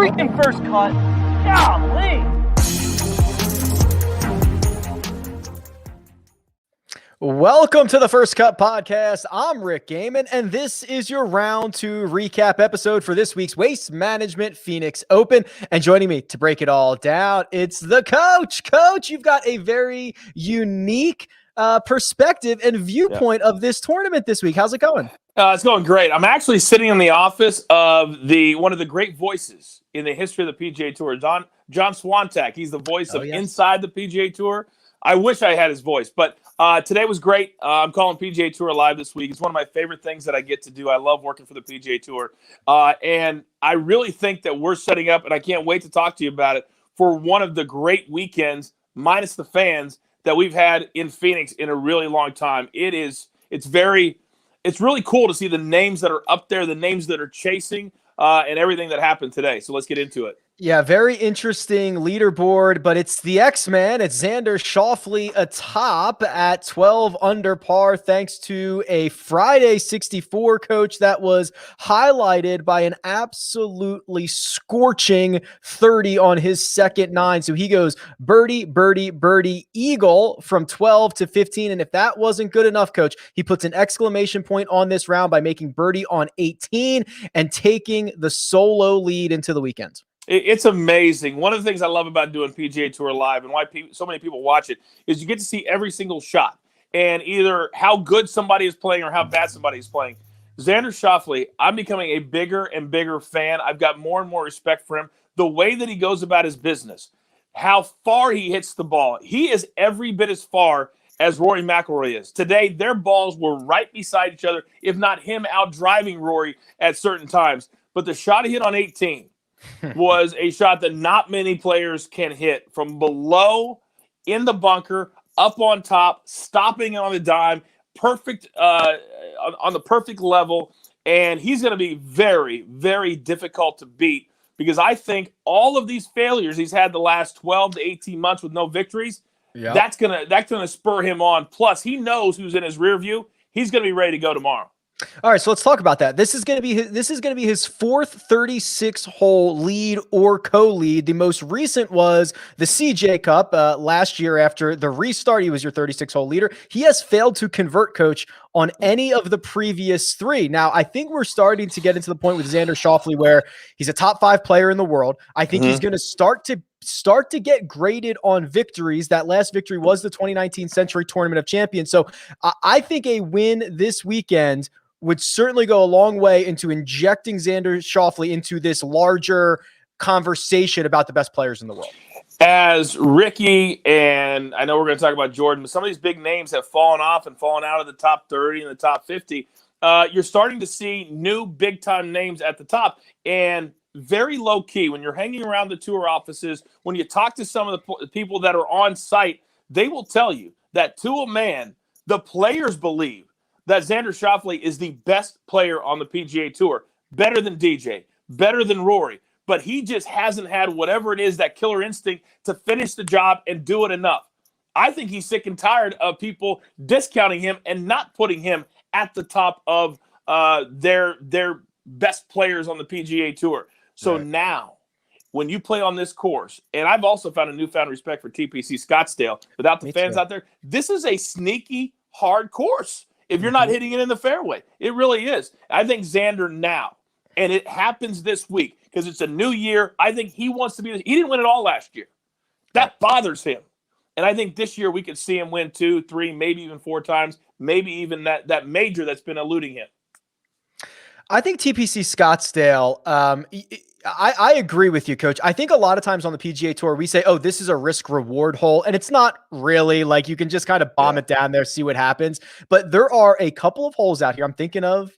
freaking first cut. Golly. Welcome to the First Cut Podcast. I'm Rick Gehman, and this is your round two recap episode for this week's Waste Management Phoenix Open. And joining me to break it all down, it's the coach. Coach, you've got a very unique perspective and viewpoint of this tournament this week. How's it going? It's going great. I'm actually sitting in the office of one of the great voices in the history of the PGA Tour, John Swantak. He's the voice of Inside the PGA Tour. I wish I had his voice, but today was great. I'm calling PGA Tour live this week. It's one of my favorite things that I get to do. I love working for the PGA Tour, and I really think that we're setting up, and I can't wait to talk to you about it, for one of the great weekends, minus the fans, that we've had in Phoenix in a really long time. It's really cool to see the names that are up there, the names that are chasing, and everything that happened today. So let's get into it. Yeah, very interesting leaderboard, but it's the X-Man. It's Xander Schauffele atop at 12 under par, thanks to a Friday 64 coach that was highlighted by an absolutely scorching 30 on his second nine. So he goes birdie, birdie, birdie, eagle from 12 to 15. And if that wasn't good enough, coach, he puts an exclamation point on this round by making birdie on 18 and taking the solo lead into the weekend. It's amazing. One of the things I love about doing PGA Tour Live and why so many people watch it is you get to see every single shot and either how good somebody is playing or how bad somebody is playing. Xander Schauffele, I'm becoming a bigger and bigger fan. I've got more and more respect for him. The way that he goes about his business, how far he hits the ball. He is every bit as far as Rory McIlroy is. Today, their balls were right beside each other, if not him out driving Rory at certain times. But the shot he hit on 18 was a shot that not many players can hit from below in the bunker, up on top, stopping on the dime, perfect on the perfect level. And he's going to be very, very difficult to beat because I think all of these failures he's had the last 12 to 18 months with no victories, that's gonna spur him on. Plus, he knows who's in his rear view. He's going to be ready to go tomorrow. All right, so let's talk about that. This is going to be his fourth 36-hole lead or co-lead. The most recent was the CJ Cup last year after the restart. He was your 36-hole leader. He has failed to convert, coach, on any of the previous three. Now, I think we're starting to get into the point with Xander Schauffele where he's a top 5 player in the world. I think he's going to start to get graded on victories. That last victory was the 2019 Century Tournament of Champions. So I think a win this weekend would certainly go a long way into injecting Xander Schauffele into this larger conversation about the best players in the world. As Ricky, and I know we're going to talk about Jordan, but some of these big names have fallen off and fallen out of the top 30 and the top 50. You're starting to see new big-time names at the top, and very low-key. When you're hanging around the tour offices, when you talk to some of the people that are on site, they will tell you that to a man, the players believe that Xander Schauffele is the best player on the PGA Tour, better than DJ, better than Rory, but he just hasn't had whatever it is, that killer instinct to finish the job and do it enough. I think he's sick and tired of people discounting him and not putting him at the top of their best players on the PGA Tour. So now, when you play on this course, and I've also found a newfound respect for TPC Scottsdale, without the fans out there, this is a sneaky, hard course. If you're not hitting it in the fairway, it really is. I think Xander now, and it happens this week because it's a new year. I think he wants to be. He didn't win it all last year. That bothers him. And I think this year we could see him win 2, 3, maybe even 4 times, maybe even that major that's been eluding him. I think TPC Scottsdale, I agree with you, coach. I think a lot of times on the PGA Tour, we say, oh, this is a risk reward hole. And it's not really. Like, you can just kind of bomb it down there, see what happens. But there are a couple of holes out here. I'm thinking of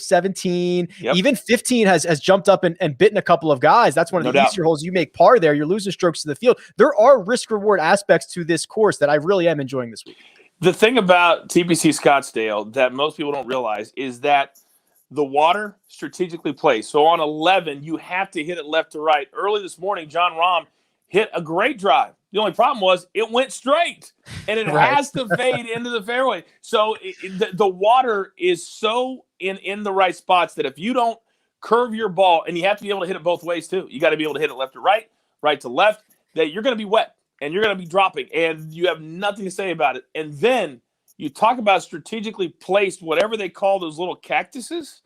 17, even 15 has jumped up and bitten a couple of guys. That's one of the easier holes. You make par there, you're losing strokes to the field. There are risk reward aspects to this course that I really am enjoying this week. The thing about TPC Scottsdale that most people don't realize is that the water strategically placed. So on 11, you have to hit it left to right. Early this morning, John Rahm hit a great drive. The only problem was it went straight, and it has to fade into the fairway. So the water is so in the right spots that if you don't curve your ball, and you have to be able to hit it both ways too. You got to be able to hit it left to right, right to left, that you're going to be wet and you're going to be dropping and you have nothing to say about it. And then you talk about strategically placed, whatever they call those little cactuses.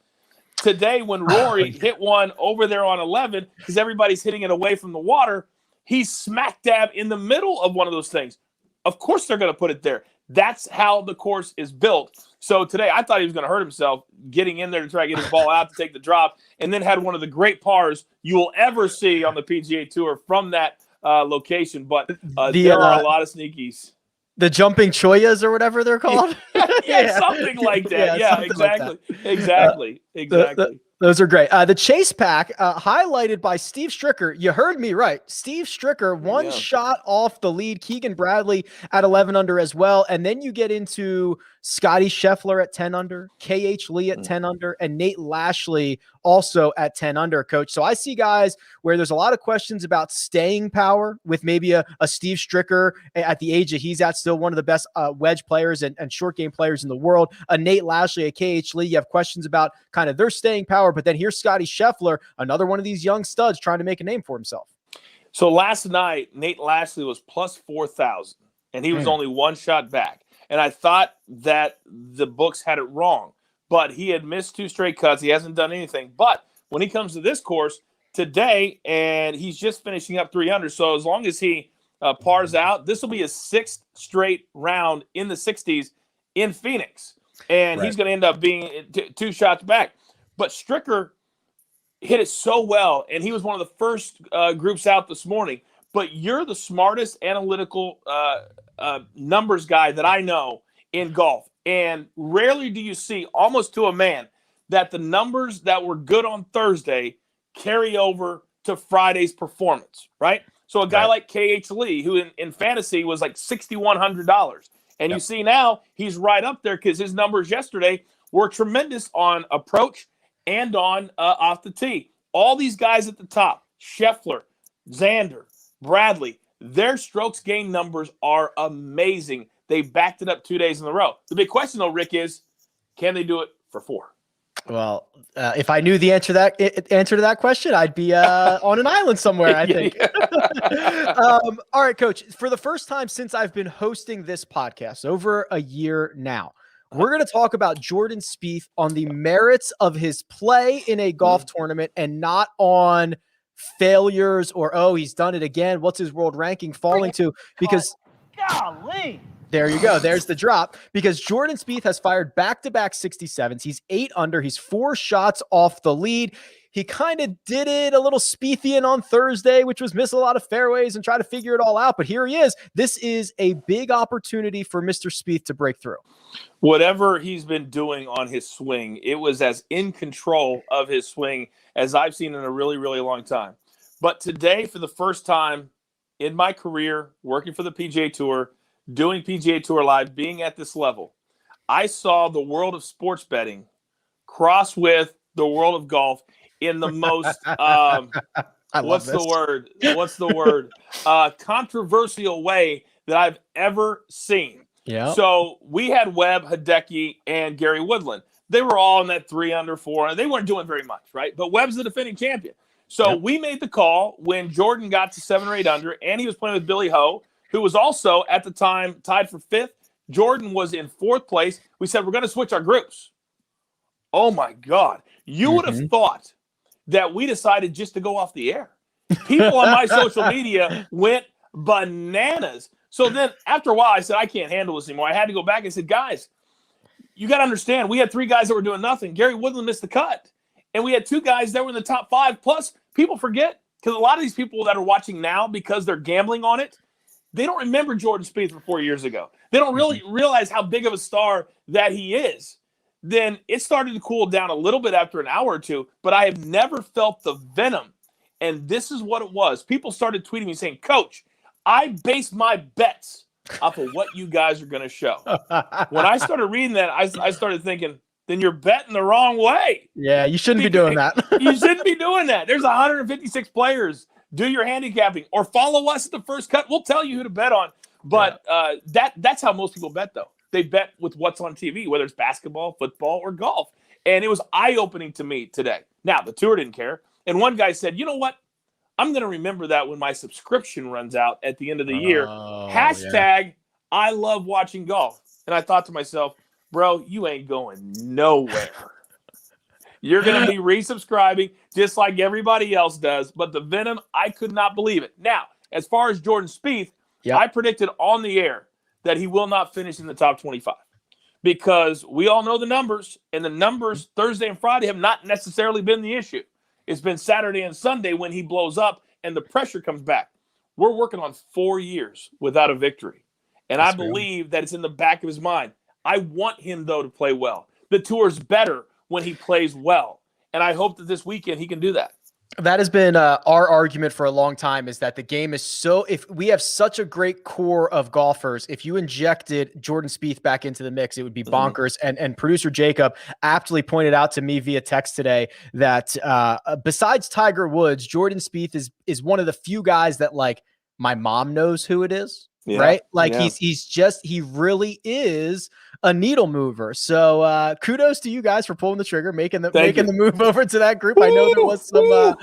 Today, when Rory hit one over there on 11, because everybody's hitting it away from the water, he's smack dab in the middle of one of those things. Of course they're going to put it there. That's how the course is built. So today, I thought he was going to hurt himself getting in there to try to get his ball out to take the drop, and then had one of the great pars you will ever see on the PGA Tour from that location. But there are a lot of sneakies. The jumping choyas or whatever they're called. Yeah, something like that. Yeah, exactly. Like exactly. Those are great. The Chase Pack, highlighted by Steve Stricker. You heard me right. Steve Stricker, one shot off the lead. Keegan Bradley at 11 under as well. And then you get into Scotty Scheffler at 10 under, KH Lee at 10 under, and Nate Lashley also at 10 under, Coach. So I see guys where there's a lot of questions about staying power with maybe a Steve Stricker at the age that he's at, still one of the best wedge players and short game players in the world. A Nate Lashley, a KH Lee, you have questions about kind of their staying power. But then here's Scotty Scheffler, another one of these young studs trying to make a name for himself. So last night, Nate Lashley was plus 4,000, and he was only one shot back. And I thought that the books had it wrong, but he had missed 2 straight cuts. He hasn't done anything. But when he comes to this course today, and he's just finishing up 300, so as long as he pars out, this will be his 6th straight round in the 60s in Phoenix. And he's going to end up being 2 shots back. But Stricker hit it so well, and he was one of the first groups out this morning. But you're the smartest analytical numbers guy that I know in golf. And rarely do you see, almost to a man, that the numbers that were good on Thursday carry over to Friday's performance, right? So a guy like KH Lee, who in fantasy was like $6,100. And you see now he's right up there because his numbers yesterday were tremendous on approach and on off the tee. All these guys at the top, Scheffler, Xander, Bradley, their strokes gain numbers are amazing. They backed it up 2 days in a row. The big question, though, Rick, is can they do it for 4? Well, if I knew the answer to that question, I'd be on an island somewhere, I think. All right, Coach. For the first time since I've been hosting this podcast, over a year now, we're going to talk about Jordan Spieth on the merits of his play in a golf tournament and not on failures or, oh, he's done it again. What's his world ranking falling to? Because golly. There you go. There's the drop. Because Jordan Spieth has fired back-to-back 67s. He's 8 under. He's 4 shots off the lead. He kind of did it a little Spiethian on Thursday, which was miss a lot of fairways and try to figure it all out. But here he is. This is a big opportunity for Mr. Spieth to break through. Whatever he's been doing on his swing, it was as in control of his swing as I've seen in a really, really long time. But today, for the first time in my career, working for the PGA Tour, doing PGA Tour Live, being at this level, I saw the world of sports betting cross with the world of golf in the most what's the word controversial way that I've ever seen. Yeah. So we had Webb, Hideki, and Gary Woodland. They were all in that 3 under 4, and they weren't doing very much, right? But Webb's the defending champion. So we made the call when Jordan got to 7 or 8 under, and he was playing with Billy Ho, who was also at the time tied for 5th. Jordan was in 4th place. We said, we're going to switch our groups. Oh, my God. You would have thought that we decided just to go off the air. People on my social media went bananas. So then after a while, I said, I can't handle this anymore. I had to go back and said, guys, you got to understand, we had 3 guys that were doing nothing. Gary Woodland missed the cut. And we had 2 guys that were in the top 5. Plus, people forget, because a lot of these people that are watching now, because they're gambling on it, they don't remember Jordan Spieth from 4 years ago. They don't really realize how big of a star that he is. Then it started to cool down a little bit after an hour or 2, but I have never felt the venom. And this is what it was. People started tweeting me saying, Coach, I base my bets off of what you guys are going to show. When I started reading that, I started thinking, then you're betting the wrong way. Yeah, you shouldn't be doing that. You shouldn't be doing that. There's 156 players. Do your handicapping or follow us at the first cut. We'll tell you who to bet on. But that's how most people bet, though. They bet with what's on TV, whether it's basketball, football, or golf. And it was eye-opening to me today Now, the tour didn't care. And one guy said, you know what? I'm going to remember that when my subscription runs out at the end of the year. Hashtag, I love watching golf. And I thought to myself, bro, you ain't going nowhere. You're going to be resubscribing just like everybody else does. But the venom, I could not believe it. Now, as far as Jordan Spieth, I predicted on the air that he will not finish in the top 25 because we all know the numbers, and the numbers Thursday and Friday have not necessarily been the issue. It's been Saturday and Sunday when he blows up and the pressure comes back. We're working on 4 years without a victory, and I believe that it's in the back of his mind. I want him, though, to play well. The tour's better when he plays well, and I hope that this weekend he can do that. That has been our argument for a long time, is that the game is so, if we have such a great core of golfers, if you injected Jordan Spieth back into the mix, it would be bonkers. And producer Jacob aptly pointed out to me via text today that besides Tiger Woods, Jordan Spieth is one of the few guys that, like, my mom knows who it is. Yeah, right? Like he really is a needle mover. So kudos to you guys for pulling the trigger, making the move over to that group. I know there was some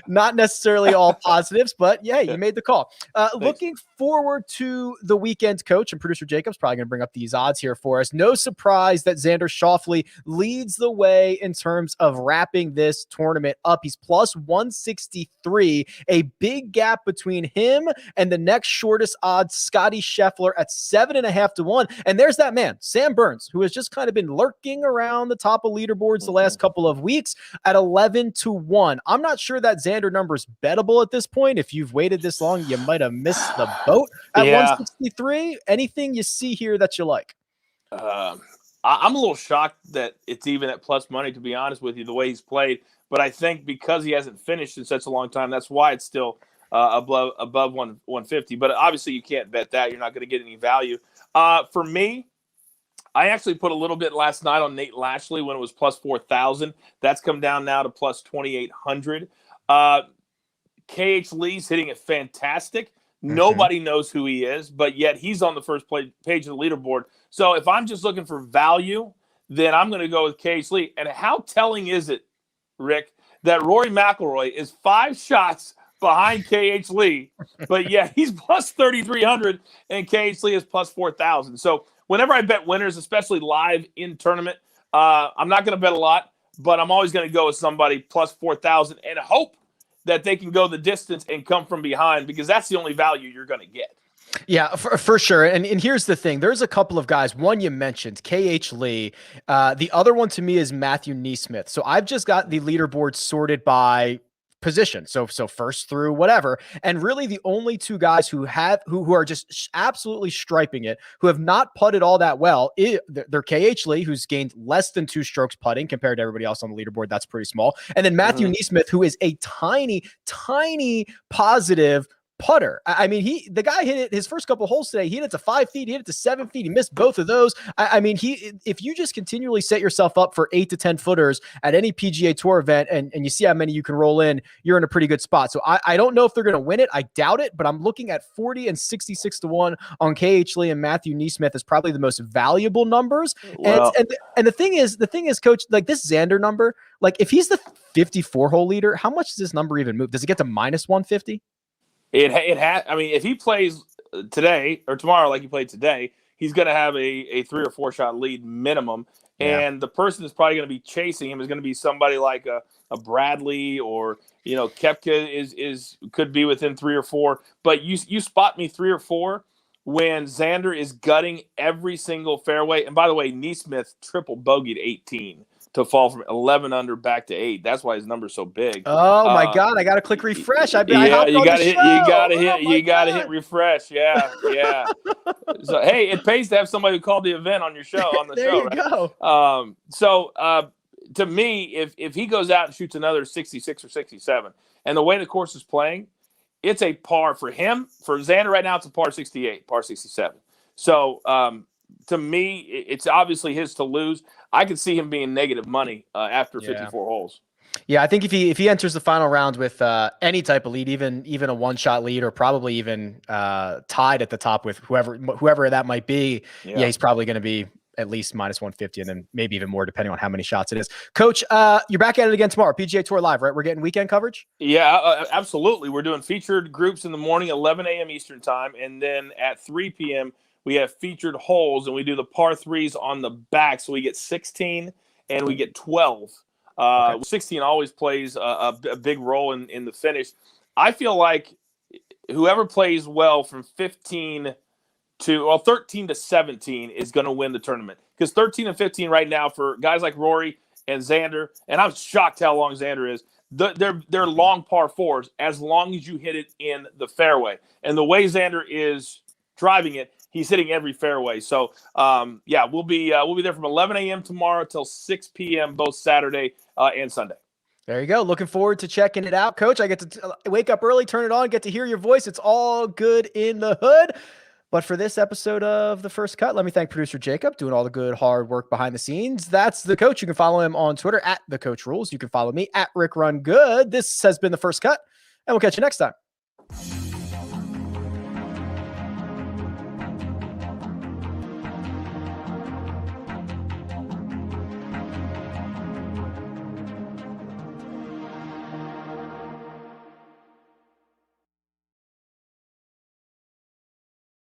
not necessarily all positives, but yeah, you made the call. Looking forward to the weekend, Coach, and producer Jacob's probably going to bring up these odds here for us. No surprise that Xander Schauffele leads the way in terms of wrapping this tournament up. He's plus 163, a big gap between him and the next shortest odds, Scotty Scheffler, at 7.5 to 1. And there's that man, Sam Burns, who has just kind of been lurking around the top of leaderboards the last couple of weeks at 11 to 1. I'm not sure that Xander number is bettable at this point. If you've waited this long, you might have missed the boat at 163. Anything you see here that you like? I'm a little shocked that it's even at plus money, to be honest with you, the way he's played. But I think because he hasn't finished in such a long time, that's why it's still above 150. But obviously you can't bet that. You're not going to get any value. For me, I actually put a little bit last night on Nate Lashley when it was plus 4,000. That's come down now to plus 2,800. KH Lee's hitting it fantastic. Nobody knows who he is, but yet he's on the first page of the leaderboard. So if I'm just looking for value, then I'm going to go with KH Lee. And how telling is it, Rick, that Rory McIlroy is 5 shots behind KH Lee, but yeah, he's plus 3,300 and KH Lee is plus 4,000. So whenever I bet winners, especially live in tournament, I'm not going to bet a lot, but I'm always going to go with somebody plus 4,000 and hope that they can go the distance and come from behind, because that's the only value you're going to get. Yeah, for sure. And here's the thing. There's a couple of guys. One you mentioned, KH Lee. The other one to me is Matthew Neesmith. So I've just got the leaderboard sorted by position. So first through whatever. And really the only two guys who are just absolutely striping it, who have not putted all that well, they're KH Lee, who's gained less than 2 strokes putting compared to everybody else on the leaderboard. That's pretty small. And then Matthew Neesmith, who is a tiny positive putter. I mean, the guy hit it his first couple holes today. He hit it to 5 feet. He hit it to 7 feet. He missed both of those. I mean, if you just continually set yourself up for 8 to 10 footers at any PGA Tour event, and you see how many you can roll in, you're in a pretty good spot. So I don't know if they're going to win it. I doubt it, but I'm looking at 40 and 66 to 1 on KH Lee and Matthew Neesmith as probably the most valuable numbers. Well, and the thing is, Coach, like this Xander number, like if he's the 54 hole leader, how much does this number even move? Does it get to minus 150? It has. I mean, if he plays today or tomorrow like he played today, he's going to have a 3 or 4 shot lead minimum. And the person that's probably going to be chasing him is going to be somebody like a Bradley, or Koepka could be within 3 or 4. But you spot me 3 or 4 when Xander is gutting every single fairway. And by the way, Neesmith triple bogeyed 18 to fall from 11 under back to 8. That's why his number's so big. Oh my God! I got to click refresh. You got to hit refresh. Yeah. So hey, it pays to have somebody who called the event on your show there you go. To me, if he goes out and shoots another 66 or 67, and the way the course is playing, it's a par for him. For Xander right now, it's a par 68, par 67. So to me, it's obviously his to lose. I could see him being negative money after 54 holes. Yeah, I think if he enters the final round with any type of lead, even a 1-shot lead, or probably even tied at the top with whoever that might be, he's probably going to be at least minus 150, and then maybe even more depending on how many shots it is. Coach, you're back at it again tomorrow. PGA Tour Live, right? We're getting weekend coverage? Yeah, absolutely. We're doing featured groups in the morning, 11 a.m. Eastern time, and then at 3 p.m. we have featured holes, and we do the par threes on the back, so we get 16 and we get 12. Okay. 16 always plays a big role in the finish. I feel like whoever plays well from 13 to 17 is going to win the tournament, because 13 and 15 right now for guys like Rory and Xander, and I'm shocked how long Xander is. They're long par fours as long as you hit it in the fairway, and the way Xander is driving it, he's hitting every fairway. So we'll be there from 11 a.m. tomorrow till 6 p.m. both Saturday and Sunday. There you go. Looking forward to checking it out, Coach. I get to wake up early, turn it on, get to hear your voice. It's all good in the hood. But for this episode of The First Cut, let me thank producer Jacob, doing all the good, hard work behind the scenes. That's the Coach. You can follow him on Twitter at The Coach Rules. You can follow me at Rick Run Good. This has been The First Cut, and we'll catch you next time.